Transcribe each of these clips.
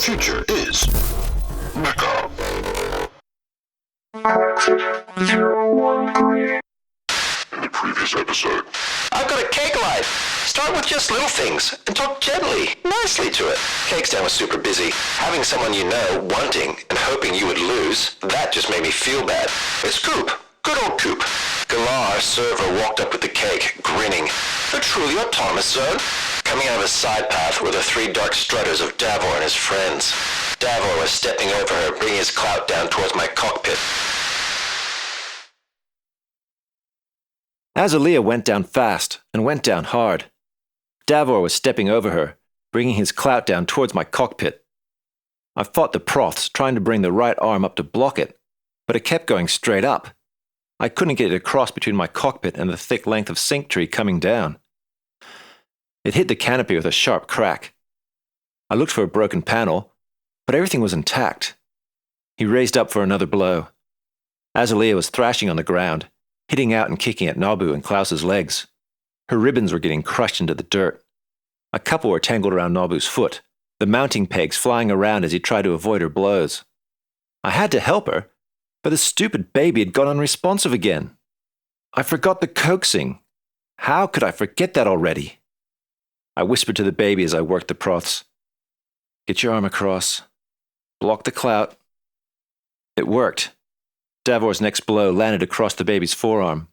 future is Mecha. In the previous episode, I've got a cake life. Start with just little things and talk gently, nicely to it. Cakestown was super busy. Having someone you know wanting and hoping you would lose, that just made me feel bad. It's Coop. Good old Coop. Galar, our server, walked up with the cake, grinning. A truly autonomous zone. Coming out of a side path were the three dark strutters of Davor and his friends. Davor was stepping over her, bringing his clout down towards my cockpit. Azalea went down fast and went down hard. Davor was stepping over her, bringing his clout down towards my cockpit. I fought the proths, trying to bring the right arm up to block it, but it kept going straight up. I couldn't get it across between my cockpit and the thick length of sink tree coming down. It hit the canopy with a sharp crack. I looked for a broken panel, but everything was intact. He raised up for another blow. Azalea was thrashing on the ground, hitting out and kicking at Nabu and Klaus's legs. Her ribbons were getting crushed into the dirt. A couple were tangled around Nabu's foot, the mounting pegs flying around as he tried to avoid her blows. I had to help her, but the stupid baby had gone unresponsive again. I forgot the coaxing. How could I forget that already? I whispered to the baby as I worked the proths. Get your arm across. Block the clout. It worked. Davor's next blow landed across the baby's forearm.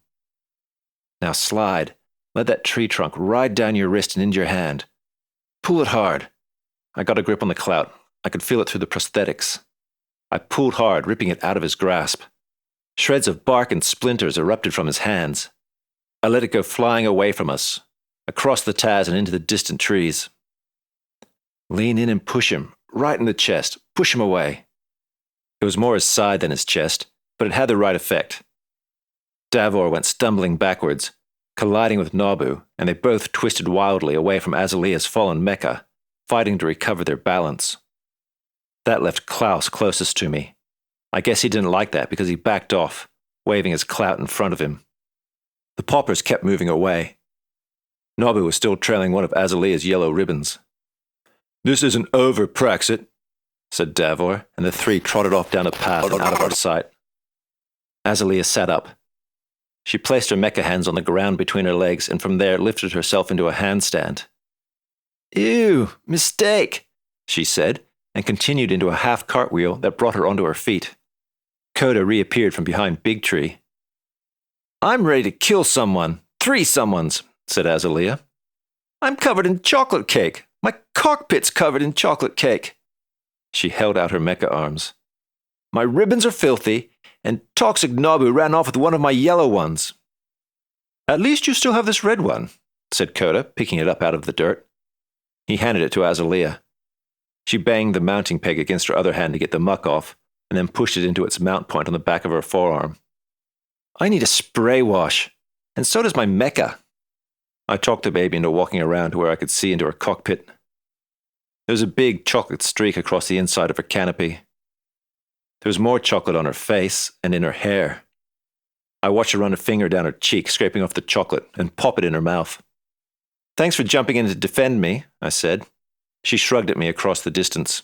Now slide. Let that tree trunk ride down your wrist and into your hand. Pull it hard. I got a grip on the clout. I could feel it through the prosthetics. I pulled hard, ripping it out of his grasp. Shreds of bark and splinters erupted from his hands. I let it go flying away from us, across the Taz and into the distant trees. Lean in and push him, right in the chest. Push him away. It was more his side than his chest, but it had the right effect. Davor went stumbling backwards, colliding with Nabu, and they both twisted wildly away from Azalea's fallen mecha, fighting to recover their balance. That left Klaus closest to me. I guess he didn't like that because he backed off, waving his clout in front of him. The paupers kept moving away. Nabu was still trailing one of Azalea's yellow ribbons. This isn't over, Praxit, said Davor, and the three trotted off down a path and out of our sight. Azalea sat up. She placed her mecha hands on the ground between her legs and from there lifted herself into a handstand. Ew, mistake, she said, and continued into a half cartwheel that brought her onto her feet. Coda reappeared from behind Big Tree. I'm ready to kill someone. 3 someones, said Azalea. I'm covered in chocolate cake. My cockpit's covered in chocolate cake. She held out her mecha arms. My ribbons are filthy, and Toxic Nabu ran off with one of my yellow ones. At least you still have this red one, said Coda, picking it up out of the dirt. He handed it to Azalea. She banged the mounting peg against her other hand to get the muck off, and then pushed it into its mount point on the back of her forearm. I need a spray wash, and so does my mecha. I talked the baby into walking around to where I could see into her cockpit. There was a big chocolate streak across the inside of her canopy. There was more chocolate on her face and in her hair. I watched her run a finger down her cheek, scraping off the chocolate, and pop it in her mouth. Thanks for jumping in to defend me, I said. She shrugged at me across the distance.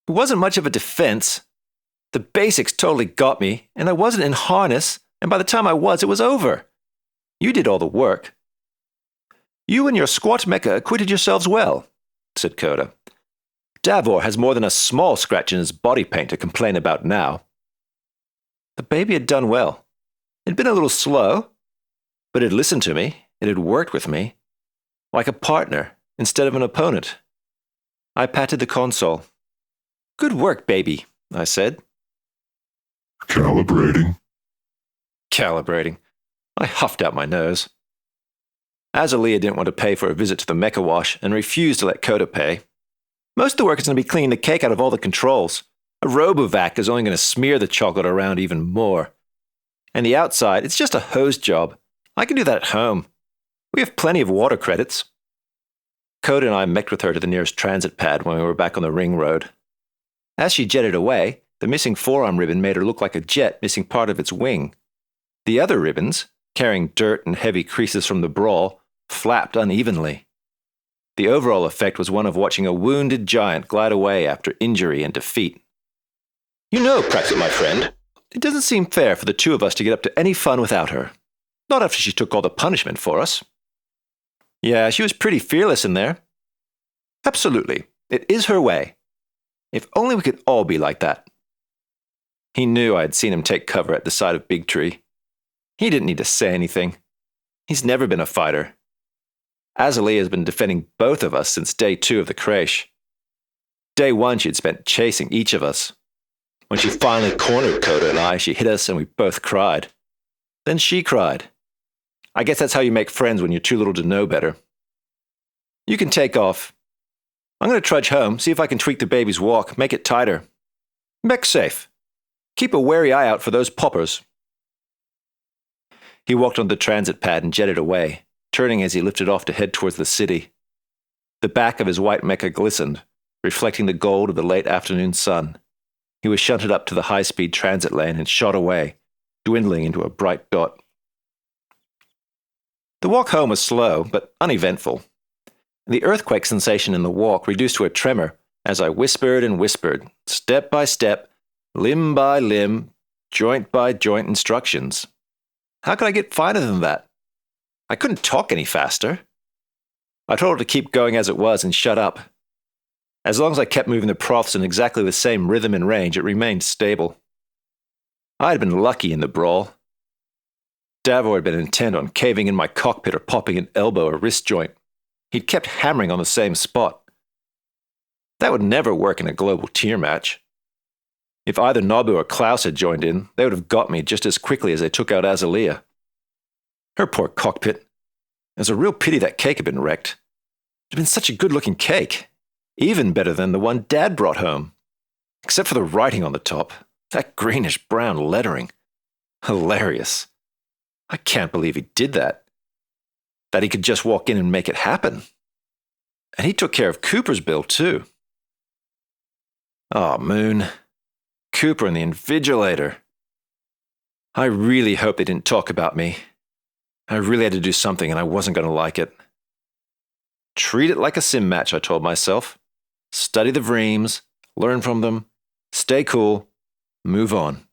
It wasn't much of a defense. The basics totally got me, and I wasn't in harness, and by the time I was, it was over. You did all the work. You and your squat mecha acquitted yourselves well, said Coda. Davor has more than a small scratch in his body paint to complain about now. The baby had done well. It had been a little slow, but it had listened to me. It had worked with me, like a partner instead of an opponent. I patted the console. Good work, baby, I said. Calibrating. Calibrating. I huffed out my nose. Azalea didn't want to pay for a visit to the mecha wash and refused to let Coda pay. Most of the work is going to be cleaning the cake out of all the controls. A RoboVac is only going to smear the chocolate around even more. And the outside, it's just a hose job. I can do that at home. We have plenty of water credits. Coda and I mech'd with her to the nearest transit pad when we were back on the ring road. As she jetted away, the missing forearm ribbon made her look like a jet missing part of its wing. The other ribbons, carrying dirt and heavy creases from the Brawl, flapped unevenly. The overall effect was one of watching a wounded giant glide away after injury and defeat. You know, Praxit, my friend, it doesn't seem fair for the two of us to get up to any fun without her. Not after she took all the punishment for us. Yeah, she was pretty fearless in there. Absolutely. It is her way. If only we could all be like that. He knew I had seen him take cover at the side of Big Tree. He didn't need to say anything. He's never been a fighter. Azalea has been defending both of us since day 2 of the creche. Day 1 she'd spent chasing each of us. When she finally cornered Coda and I, she hit us and we both cried. Then she cried. I guess that's how you make friends when you're too little to know better. You can take off. I'm going to trudge home, see if I can tweak the baby's walk, make it tighter. Mech safe. Keep a wary eye out for those poppers. He walked on the transit pad and jetted away, turning as he lifted off to head towards the city. The back of his white mecha glistened, reflecting the gold of the late afternoon sun. He was shunted up to the high-speed transit lane and shot away, dwindling into a bright dot. The walk home was slow, but uneventful. The earthquake sensation in the walk reduced to a tremor as I whispered and whispered, step by step, limb by limb, joint by joint instructions. How could I get finer than that? I couldn't talk any faster. I told her to keep going as it was and shut up. As long as I kept moving the profs in exactly the same rhythm and range, it remained stable. I had been lucky in the brawl. Davor had been intent on caving in my cockpit or popping an elbow or wrist joint. He'd kept hammering on the same spot. That would never work in a global tier match. If either Nobu or Klaus had joined in, they would have got me just as quickly as they took out Azalea. Her poor cockpit. It was a real pity that cake had been wrecked. It had been such a good-looking cake. Even better than the one Dad brought home. Except for the writing on the top. That greenish-brown lettering. Hilarious. I can't believe he did that. That he could just walk in and make it happen. And he took care of Cooper's bill, too. Oh, Moon. Cooper and the Invigilator. I really hope they didn't talk about me. I really had to do something and I wasn't going to like it. Treat it like a sim match, I told myself. Study the Vreems, learn from them, stay cool, move on.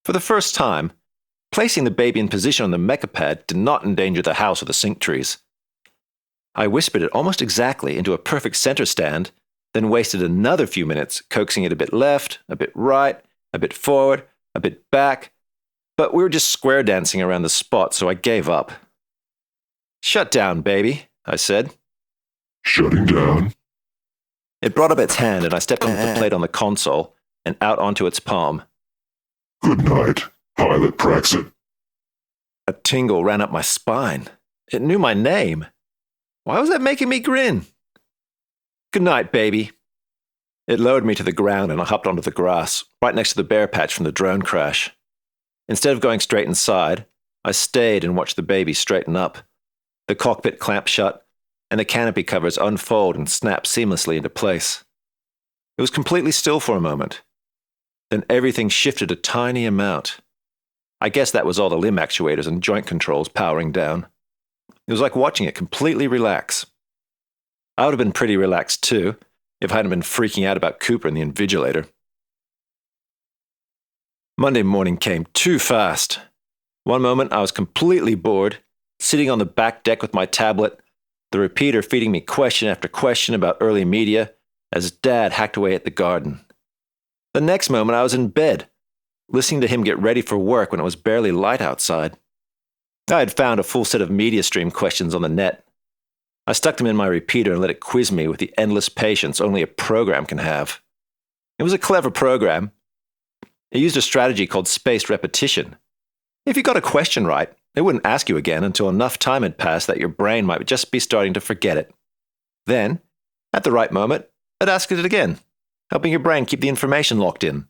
For the first time, placing the baby in position on the mecha pad did not endanger the house or the sync trees. I whispered it almost exactly into a perfect center stand, then wasted another few minutes coaxing it a bit left, a bit right, a bit forward, a bit back, but we were just square dancing around the spot, so I gave up. Shut down, baby, I said. Shutting down. It brought up its hand and I stepped onto the plate on the console and out onto its palm. Good night, Pilot Praxit. A tingle ran up my spine. It knew my name. Why was that making me grin? Good night, baby. It lowered me to the ground and I hopped onto the grass, right next to the bear patch from the drone crash. Instead of going straight inside, I stayed and watched the baby straighten up. The cockpit clamped shut, and the canopy covers unfold and snap seamlessly into place. It was completely still for a moment. Then everything shifted a tiny amount. I guess that was all the limb actuators and joint controls powering down. It was like watching it completely relax. I would have been pretty relaxed too, if I hadn't been freaking out about Cooper and the Invigilator. Monday morning came too fast. One moment I was completely bored, sitting on the back deck with my tablet, the repeater feeding me question after question about early media, as Dad hacked away at the garden. The next moment I was in bed, listening to him get ready for work when it was barely light outside. I had found a full set of media stream questions on the net. I stuck them in my repeater and let it quiz me with the endless patience only a program can have. It was a clever program. It used a strategy called spaced repetition. If you got a question right, it wouldn't ask you again until enough time had passed that your brain might just be starting to forget it. Then, at the right moment, it asked it again, helping your brain keep the information locked in.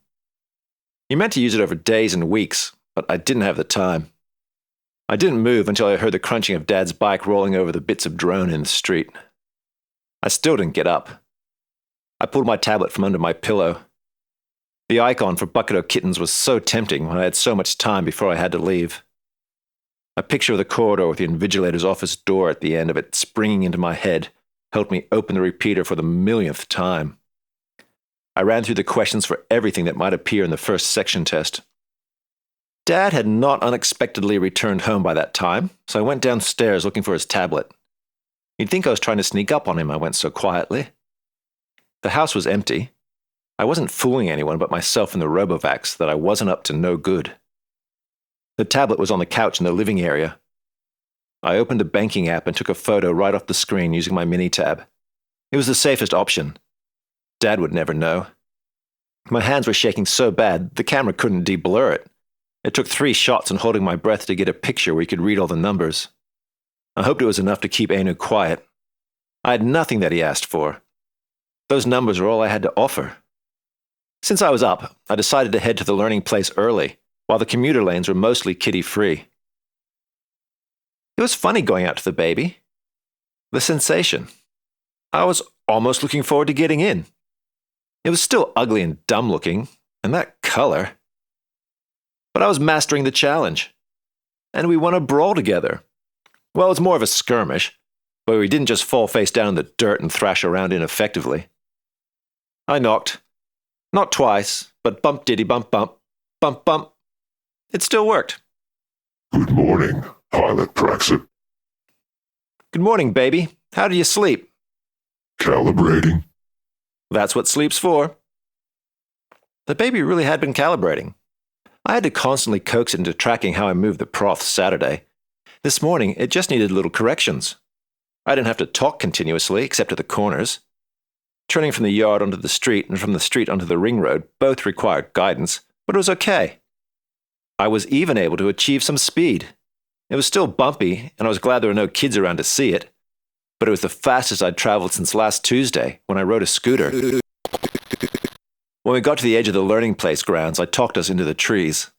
You meant to use it over days and weeks, but I didn't have the time. I didn't move until I heard the crunching of Dad's bike rolling over the bits of drone in the street. I still didn't get up. I pulled my tablet from under my pillow. The icon for Bucketo Kittens was so tempting when I had so much time before I had to leave. A picture of the corridor with the invigilator's office door at the end of it springing into my head helped me open the repeater for the millionth time. I ran through the questions for everything that might appear in the first section test. Dad had not unexpectedly returned home by that time, so I went downstairs looking for his tablet. You'd think I was trying to sneak up on him, I went so quietly. The house was empty. I wasn't fooling anyone but myself and the Robovacs that I wasn't up to no good. The tablet was on the couch in the living area. I opened the banking app and took a photo right off the screen using my mini-tab. It was the safest option. Dad would never know. My hands were shaking so bad, the camera couldn't de-blur it. It took 3 shots and holding my breath to get a picture where you could read all the numbers. I hoped it was enough to keep Anu quiet. I had nothing that he asked for. Those numbers were all I had to offer. Since I was up, I decided to head to the learning place early, while the commuter lanes were mostly kiddie-free. It was funny going out to the baby. The sensation. I was almost looking forward to getting in. It was still ugly and dumb-looking, and that color. But I was mastering the challenge. And we won a brawl together. Well, it was more of a skirmish, but we didn't just fall face down in the dirt and thrash around ineffectively. I knocked. Not twice, but bump diddy bump bump, bump bump. It still worked. Good morning, Pilot Praxit. Good morning, baby. How do you sleep? Calibrating. That's what sleep's for. The baby really had been calibrating. I had to constantly coax it into tracking how I moved the prof Saturday. This morning, it just needed little corrections. I didn't have to talk continuously, except at the corners. Turning from the yard onto the street and from the street onto the ring road both required guidance, but it was okay. I was even able to achieve some speed. It was still bumpy, and I was glad there were no kids around to see it, but it was the fastest I'd traveled since last Tuesday, when I rode a scooter. When we got to the edge of the learning place grounds, I talked us into the trees.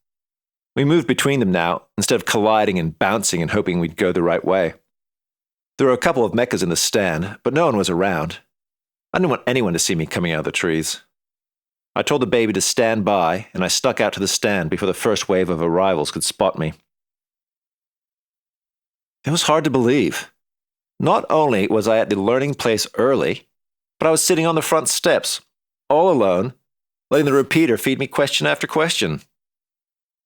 We moved between them now, instead of colliding and bouncing and hoping we'd go the right way. There were a couple of mechas in the stand, but no one was around. I didn't want anyone to see me coming out of the trees. I told the baby to stand by, and I stuck out to the stand before the first wave of arrivals could spot me. It was hard to believe. Not only was I at the learning place early, but I was sitting on the front steps, all alone, letting the repeater feed me question after question.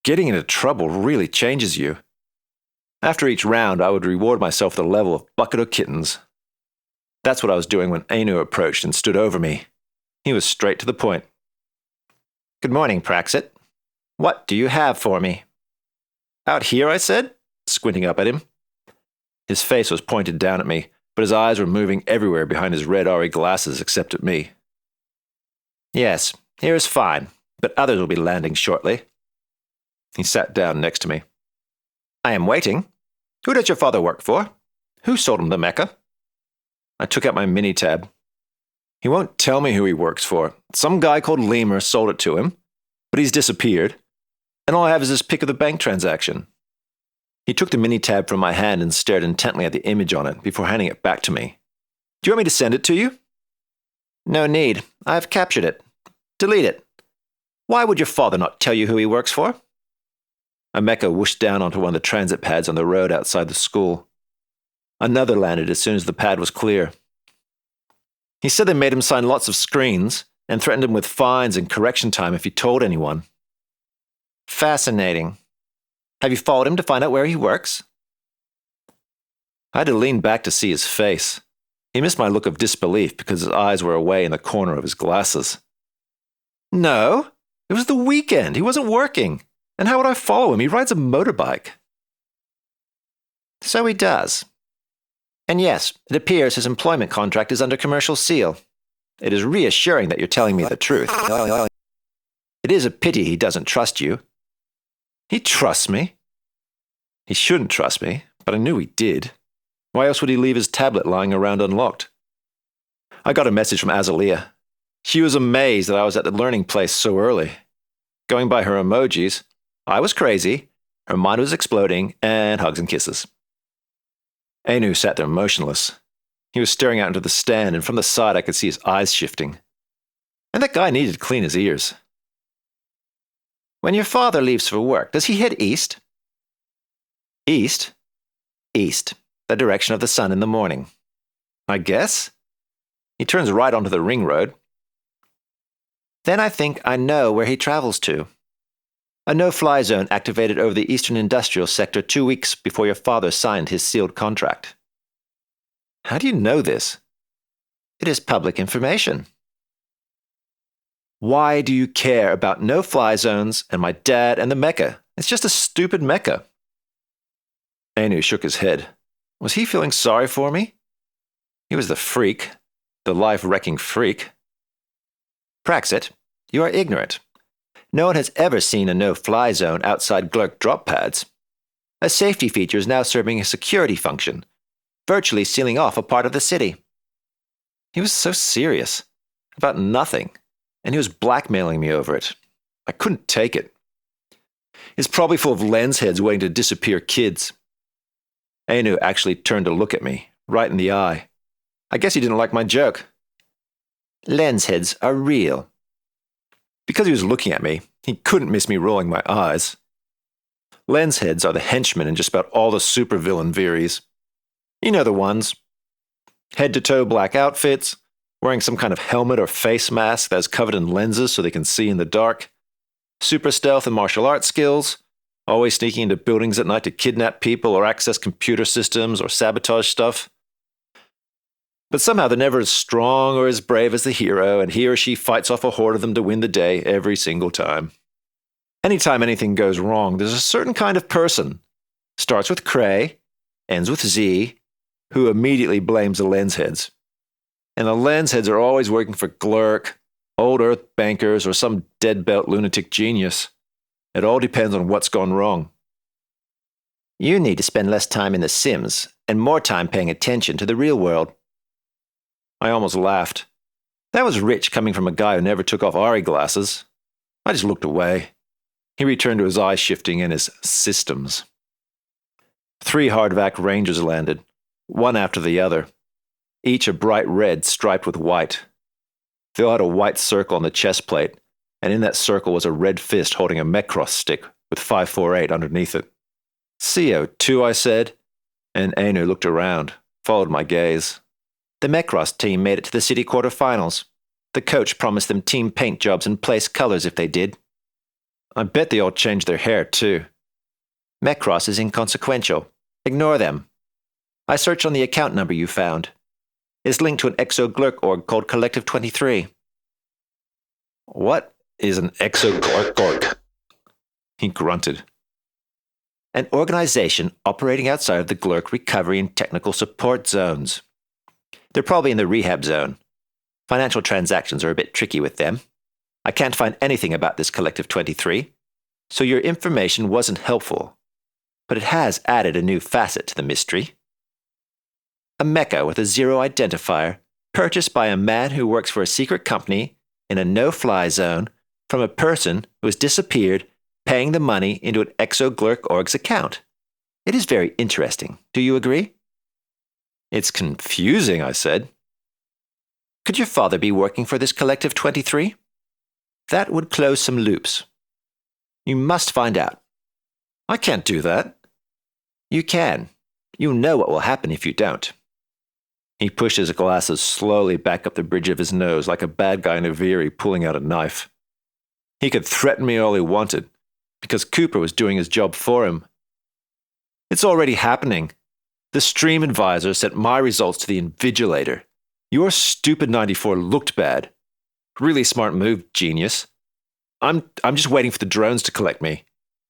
Getting into trouble really changes you. After each round, I would reward myself with a level of bucket of kittens. That's what I was doing when Anu approached and stood over me. He was straight to the point. Good morning, Praxit. What do you have for me? Out here, I said, squinting up at him. His face was pointed down at me, but his eyes were moving everywhere behind his red RE glasses except at me. Yes, here is fine, but others will be landing shortly. He sat down next to me. I am waiting. Who does your father work for? Who sold him the Mecha? I took out my mini-tab. He won't tell me who he works for. Some guy called Lemur sold it to him, but he's disappeared, and all I have is this pic of the bank transaction. He took the mini-tab from my hand and stared intently at the image on it before handing it back to me. Do you want me to send it to you? No need. I've captured it. Delete it. Why would your father not tell you who he works for? A mecha whooshed down onto one of the transit pads on the road outside the school. Another landed as soon as the pad was clear. He said they made him sign lots of screens and threatened him with fines and correction time if he told anyone. Fascinating. Have you followed him to find out where he works? I had to lean back to see his face. He missed my look of disbelief because his eyes were away in the corner of his glasses. No, it was the weekend. He wasn't working. And how would I follow him? He rides a motorbike. So he does. And yes, it appears his employment contract is under commercial seal. It is reassuring that you're telling me the truth. It is a pity he doesn't trust you. He trusts me. He shouldn't trust me, but I knew he did. Why else would he leave his tablet lying around unlocked? I got a message from Azalea. She was amazed that I was at the learning place so early. Going by her emojis, I was crazy, her mind was exploding, and hugs and kisses. Anu sat there motionless. He was staring out into the stand, and from the side I could see his eyes shifting. And that guy needed to clean his ears. When your father leaves for work, does he head east? East? East, the direction of the sun in the morning. I guess? He turns right onto the ring road. Then I think I know where he travels to. A no-fly zone activated over the Eastern Industrial Sector 2 weeks before your father signed his sealed contract. How do you know this? It is public information. Why do you care about no-fly zones and my dad and the mecha? It's just a stupid mecha. Anu shook his head. Was he feeling sorry for me? He was the freak, the life-wrecking freak. Praxit, you are ignorant. No one has ever seen a no-fly zone outside Glurk drop pads. A safety feature is now serving a security function, virtually sealing off a part of the city. He was so serious, about nothing, and he was blackmailing me over it. I couldn't take it. It's probably full of lens heads waiting to disappear kids. Anu actually turned to look at me, right in the eye. I guess he didn't like my joke. Lens heads are real. Because he was looking at me, he couldn't miss me rolling my eyes. Lens heads are the henchmen in just about all the supervillain veeries. You know the ones. Head-to-toe black outfits, wearing some kind of helmet or face mask that's covered in lenses so they can see in the dark. Super stealth and martial arts skills, always sneaking into buildings at night to kidnap people or access computer systems or sabotage stuff. But somehow they're never as strong or as brave as the hero, and he or she fights off a horde of them to win the day every single time. Anytime anything goes wrong, there's a certain kind of person, starts with Cray, ends with Z, who immediately blames the lens heads. And the lens heads are always working for Glurk, old Earth bankers, or some dead-belt lunatic genius. It all depends on what's gone wrong. You need to spend less time in The Sims and more time paying attention to the real world. I almost laughed. That was rich coming from a guy who never took off Ari glasses. I just looked away. He returned to his eye shifting and his systems. 3 hardvac Rangers landed, one after the other, each a bright red striped with white. They all had a white circle on the chest plate, and in that circle was a red fist holding a Mecross stick with 548 underneath it. CO2, I said, and Anu looked around, followed my gaze. The Mecross team made it to the city quarterfinals. The coach promised them team paint jobs and place colors if they did. I bet they all changed their hair, too. Mecross is inconsequential. Ignore them. I searched on the account number you found. It's linked to an exo-glurk org called Collective 23. What is an exo-glurk org? He grunted. An organization operating outside of the Glurk recovery and technical support zones. They're probably in the rehab zone. Financial transactions are a bit tricky with them. I can't find anything about this Collective 23, so your information wasn't helpful. But it has added a new facet to the mystery. A mecha with a 0 identifier, purchased by a man who works for a secret company in a no-fly zone from a person who has disappeared, paying the money into an exo-glurk org's account. It is very interesting. Do you agree? It's confusing, I said. Could your father be working for this Collective 23? That would close some loops. You must find out. I can't do that. You can. You know what will happen if you don't. He pushed his glasses slowly back up the bridge of his nose like a bad guy in a veery pulling out a knife. He could threaten me all he wanted, because Cooper was doing his job for him. It's already happening. The stream advisor sent my results to the Invigilator. Your stupid 94 looked bad. Really smart move, genius. I'm just waiting for the drones to collect me.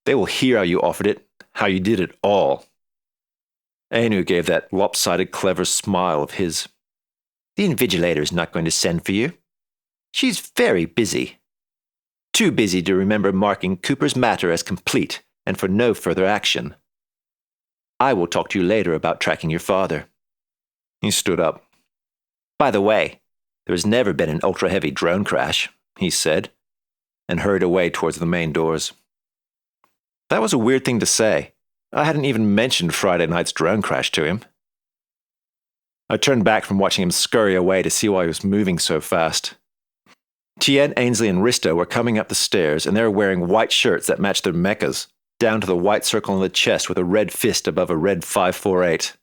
They will hear how you offered it, how you did it all. Anu gave that lopsided, clever smile of his. The Invigilator is not going to send for you. She's very busy. Too busy to remember marking Cooper's matter as complete and for no further action. I will talk to you later about tracking your father. He stood up. By the way, there has never been an ultra-heavy drone crash, he said, and hurried away towards the main doors. That was a weird thing to say. I hadn't even mentioned Friday night's drone crash to him. I turned back from watching him scurry away to see why he was moving so fast. Tien, Ainsley, and Risto were coming up the stairs, and they were wearing white shirts that matched their mechas, down to the white circle on the chest with a red fist above a red 548.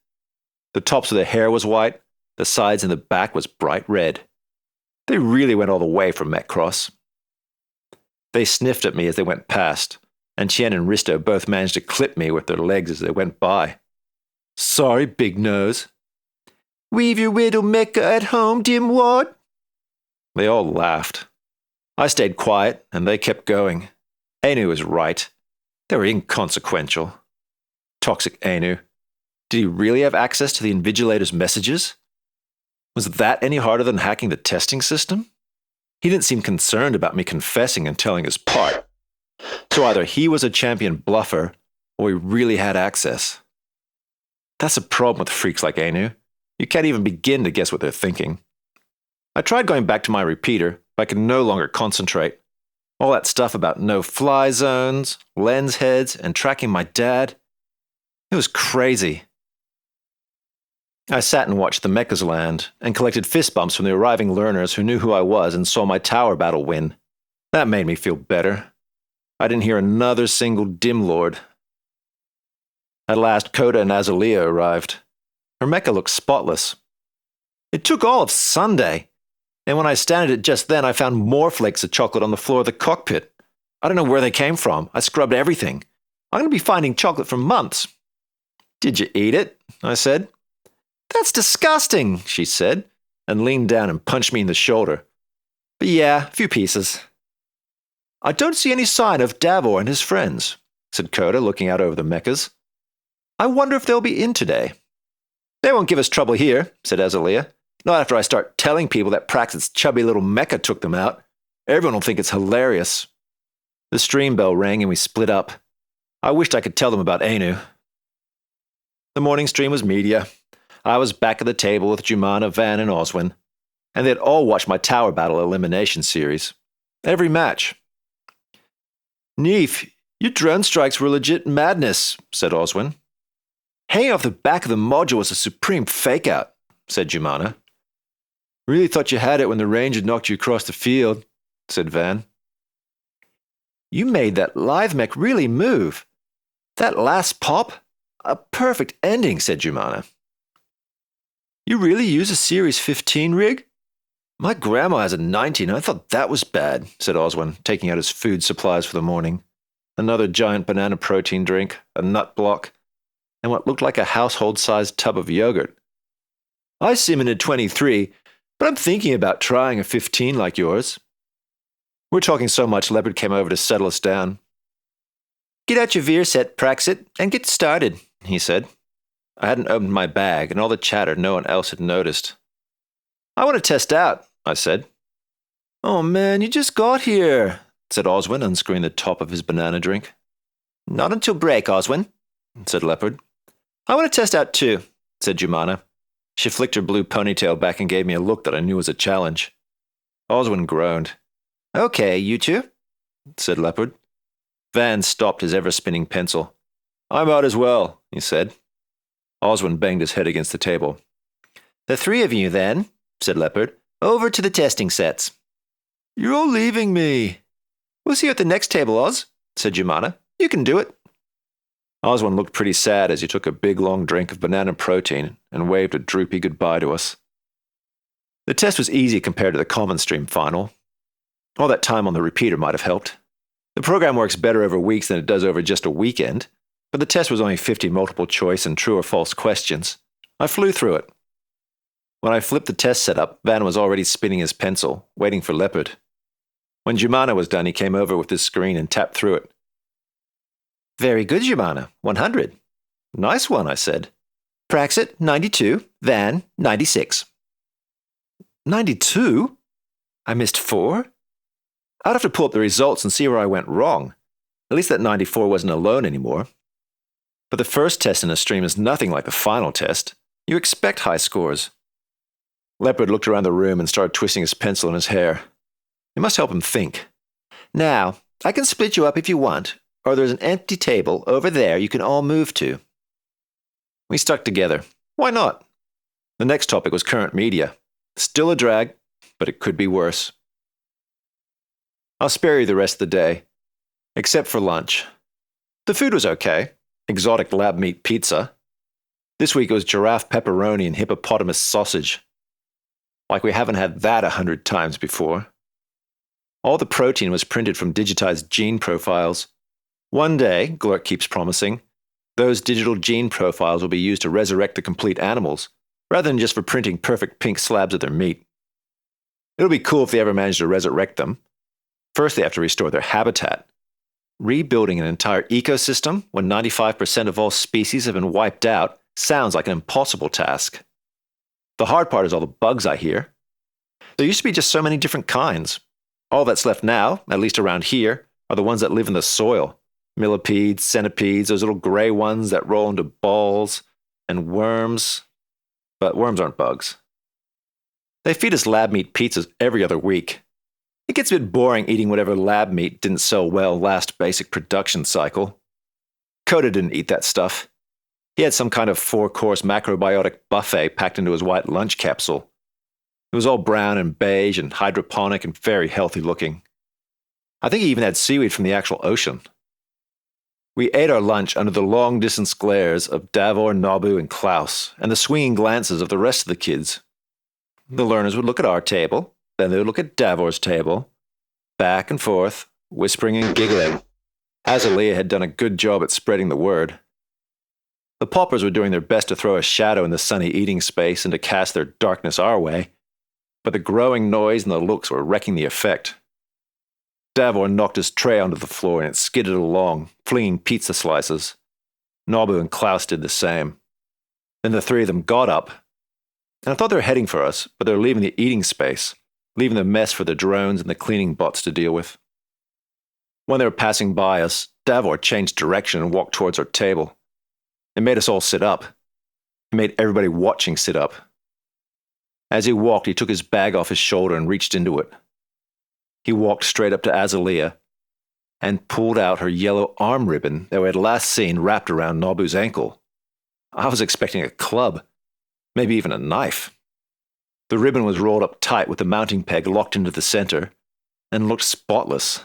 The tops of their hair was white, the sides and the back was bright red. They really went all the way for Metcross. They sniffed at me as they went past, and Chien and Risto both managed to clip me with their legs as they went by. Sorry, Big Nose. Weave your widow Mecha at home, Dimwad? They all laughed. I stayed quiet, and they kept going. Anu was right. They were inconsequential. Toxic Anu. Did he really have access to the Invigilator's messages? Was that any harder than hacking the testing system? He didn't seem concerned about me confessing and telling his part. So either he was a champion bluffer, or he really had access. That's a problem with freaks like Anu. You can't even begin to guess what they're thinking. I tried going back to my repeater, but I could no longer concentrate. All that stuff about no-fly zones, lens heads, and tracking my dad. It was crazy. I sat and watched the mechas land, and collected fist bumps from the arriving learners who knew who I was and saw my tower battle win. That made me feel better. I didn't hear another single dim lord. At last, Coda and Azalea arrived. Her mecha looked spotless. It took all of Sunday, and when I standed it just then, I found more flakes of chocolate on the floor of the cockpit. I don't know where they came from. I scrubbed everything. I'm going to be finding chocolate for months. Did you eat it? I said. That's disgusting, she said, and leaned down and punched me in the shoulder. But yeah, a few pieces. I don't see any sign of Davor and his friends, said Coda, looking out over the mechas. I wonder if they'll be in today. They won't give us trouble here, said Azalea. Not after I start telling people that Praxit's chubby little mecha took them out. Everyone will think it's hilarious. The stream bell rang and we split up. I wished I could tell them about Anu. The morning stream was media. I was back at the table with Jumana, Van, and Oswin, and they'd all watched my Tower Battle elimination series. Every match. Neef, your drone strikes were legit madness, said Oswin. Hanging off the back of the module was a supreme fake-out, said Jumana. Really thought you had it when the range had knocked you across the field, said Van. You made that live mech really move. That last pop? A perfect ending, said Jumana. You really use a Series 15 rig? My grandma has a 19, and I thought that was bad, said Oswin, taking out his food supplies for the morning. Another giant banana protein drink, a nut block, and what looked like a household-sized tub of yogurt. I sim in a 23, but I'm thinking about trying a 15 like yours. We're talking so much, Leopard came over to settle us down. Get out your veer set, Praxit, and get started, he said. I hadn't opened my bag, and all the chatter no one else had noticed. I want to test out, I said. Oh man, you just got here, said Oswin, unscrewing the top of his banana drink. Not until break, Oswin, said Leopard. I want to test out too, said Jumana. She flicked her blue ponytail back and gave me a look that I knew was a challenge. Oswin groaned. Okay, you two, said Leopard. Van stopped his ever-spinning pencil. I might as well, he said. Oswin banged his head against the table. The three of you, then, said Leopard. Over to the testing sets. You're all leaving me. We'll see you at the next table, Oz, said Jumana. You can do it. Oswin looked pretty sad as he took a big long drink of banana protein and waved a droopy goodbye to us. The test was easy compared to the common stream final. All that time on the repeater might have helped. The program works better over weeks than it does over just a weekend, but the test was only 50 multiple choice and true or false questions. I flew through it. When I flipped the test setup, Van was already spinning his pencil, waiting for Leopard. When Jumana was done, he came over with his screen and tapped through it. Very good, Jumana. 100. Nice one, I said. Praxit, 92. Van, 96. 92? I missed 4? I'd have to pull up the results and see where I went wrong. At least that 94 wasn't alone anymore. But the first test in a stream is nothing like the final test. You expect high scores. Leopard looked around the room and started twisting his pencil in his hair. It must help him think. Now, I can split you up if you want, or there's an empty table over there you can all move to. We stuck together. Why not? The next topic was current media. Still a drag, but it could be worse. I'll spare you the rest of the day, except for lunch. The food was okay. Exotic lab meat pizza. This week it was giraffe pepperoni and hippopotamus sausage. Like we haven't had that 100 times before. All the protein was printed from digitized gene profiles. One day, Glurk keeps promising, those digital gene profiles will be used to resurrect the complete animals, rather than just for printing perfect pink slabs of their meat. It'll be cool if they ever manage to resurrect them. First, they have to restore their habitat. Rebuilding an entire ecosystem when 95% of all species have been wiped out sounds like an impossible task. The hard part is all the bugs I hear. There used to be just so many different kinds. All that's left now, at least around here, are the ones that live in the soil. Millipedes, centipedes, those little gray ones that roll into balls, and worms. But worms aren't bugs. They feed us lab meat pizzas every other week. It gets a bit boring eating whatever lab meat didn't sell well last basic production cycle. Coda didn't eat that stuff. He had some kind of 4-course macrobiotic buffet packed into his white lunch capsule. It was all brown and beige and hydroponic and very healthy looking. I think he even had seaweed from the actual ocean. We ate our lunch under the long-distance glares of Davor, Nobu, and Klaus, and the swinging glances of the rest of the kids. The learners would look at our table, then they would look at Davor's table, back and forth, whispering and giggling. Azalea had done a good job at spreading the word. The paupers were doing their best to throw a shadow in the sunny eating space and to cast their darkness our way, but the growing noise and the looks were wrecking the effect. Davor knocked his tray onto the floor and it skidded along, flinging pizza slices. Nobu and Klaus did the same. Then the three of them got up, and I thought they were heading for us, but they were leaving the eating space, leaving the mess for the drones and the cleaning bots to deal with. When they were passing by us, Davor changed direction and walked towards our table. It made us all sit up. It made everybody watching sit up. As he walked, he took his bag off his shoulder and reached into it. He walked straight up to Azalea and pulled out her yellow arm ribbon that we had last seen wrapped around Nobu's ankle. I was expecting a club, maybe even a knife. The ribbon was rolled up tight with the mounting peg locked into the center and looked spotless.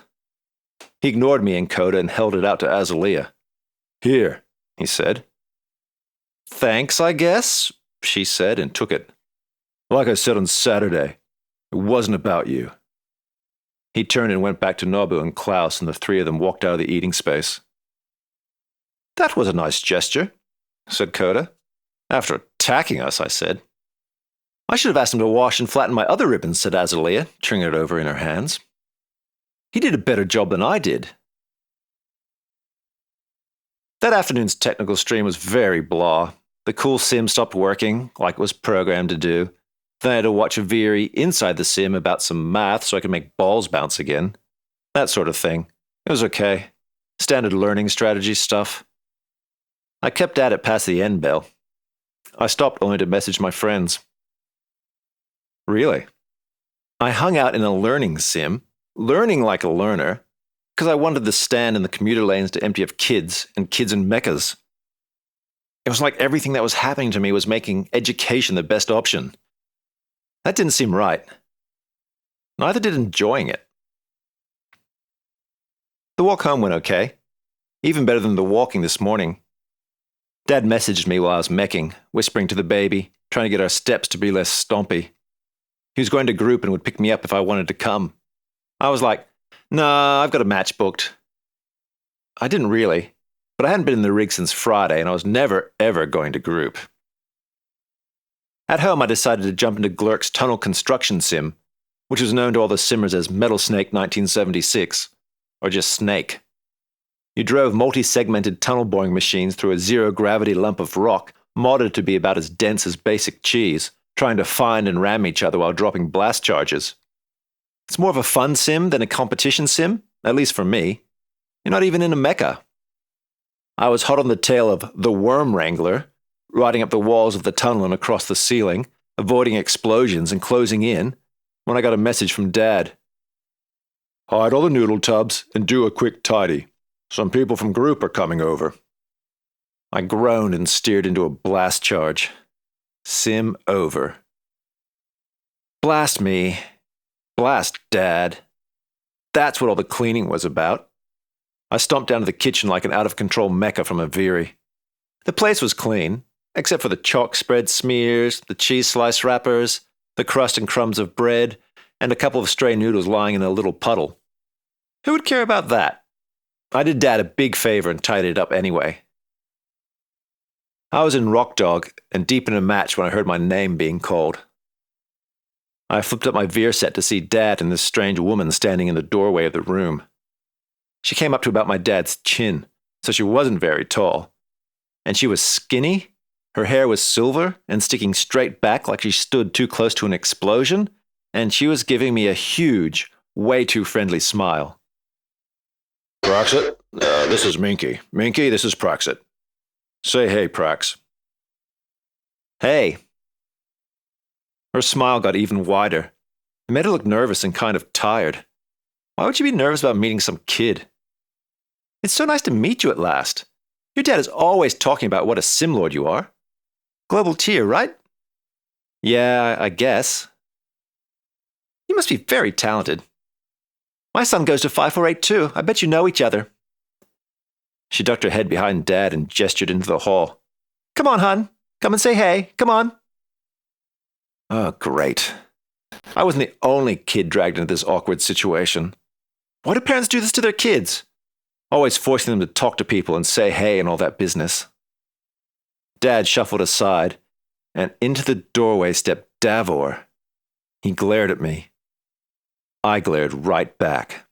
He ignored me and Coda and held it out to Azalea. "Here," he said. "Thanks, I guess," she said and took it. "Like I said on Saturday, it wasn't about you." He turned and went back to Nobu and Klaus, and the three of them walked out of the eating space. "That was a nice gesture," said Coda. "After attacking us," I said. "I should have asked him to wash and flatten my other ribbons," said Azalea, turning it over in her hands. "He did a better job than I did." That afternoon's technical stream was very blah. The cool sim stopped working, like it was programmed to do. Then I had to watch a VRE inside the sim about some math so I could make balls bounce again. That sort of thing. It was okay. Standard learning strategy stuff. I kept at it past the end bell. I stopped only to message my friends. Really? I hung out in a learning sim, learning like a learner, because I wanted the stand in the commuter lanes to empty of kids and kids in mechas. It was like everything that was happening to me was making education the best option. That didn't seem right. Neither did enjoying it. The walk home went okay. Even better than the walking this morning. Dad messaged me while I was meching, whispering to the baby, trying to get our steps to be less stompy. He was going to group and would pick me up if I wanted to come. I was like, "Nah, I've got a match booked." I didn't really, but I hadn't been in the rig since Friday, and I was never, ever going to group. At home, I decided to jump into Glurk's tunnel construction sim, which was known to all the simmers as Metal Snake 1976, or just Snake. You drove multi-segmented tunnel boring machines through a zero-gravity lump of rock, modded to be about as dense as basic cheese, trying to find and ram each other while dropping blast charges. It's more of a fun sim than a competition sim, at least for me. You're not even in a mecha. I was hot on the tail of the Worm Wrangler, riding up the walls of the tunnel and across the ceiling, avoiding explosions and closing in, when I got a message from Dad. "Hide all the noodle tubs and do a quick tidy. Some people from group are coming over." I groaned and steered into a blast charge. Sim over. Blast me. Blast Dad. That's what all the cleaning was about. I stomped down to the kitchen like an out-of-control mecha from a Veery. The place was clean, except for the chalk spread smears, the cheese slice wrappers, the crust and crumbs of bread, and a couple of stray noodles lying in a little puddle. Who would care about that? I did Dad a big favor and tidied it up anyway. I was in Rock Dog and deep in a match when I heard my name being called. I flipped up my Veer set to see Dad and this strange woman standing in the doorway of the room. She came up to about my dad's chin, so she wasn't very tall. And she was skinny, her hair was silver and sticking straight back like she stood too close to an explosion, and she was giving me a huge, way too friendly smile. Praxit, this is Minky. Minky, this is Praxit. Say hey, Prax. Hey. Her smile got even wider. It made her look nervous and kind of tired. Why would you be nervous about meeting some kid? It's so nice to meet you at last. Your dad is always talking about what a Simlord you are. Global tier, right? Yeah, I guess. You must be very talented. My son goes to 548 too. I bet you know each other. She ducked her head behind Dad and gestured into the hall. Come on, hon. Come and say hey. Come on. Oh, great. I wasn't the only kid dragged into this awkward situation. Why do parents do this to their kids? Always forcing them to talk to people and say hey and all that business. Dad shuffled aside, and into the doorway stepped Davor. He glared at me. I glared right back.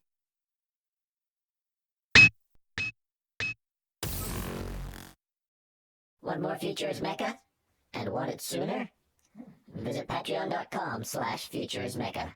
Want more Futures Mecha? And want it sooner? Visit patreon.com/futuresmecha.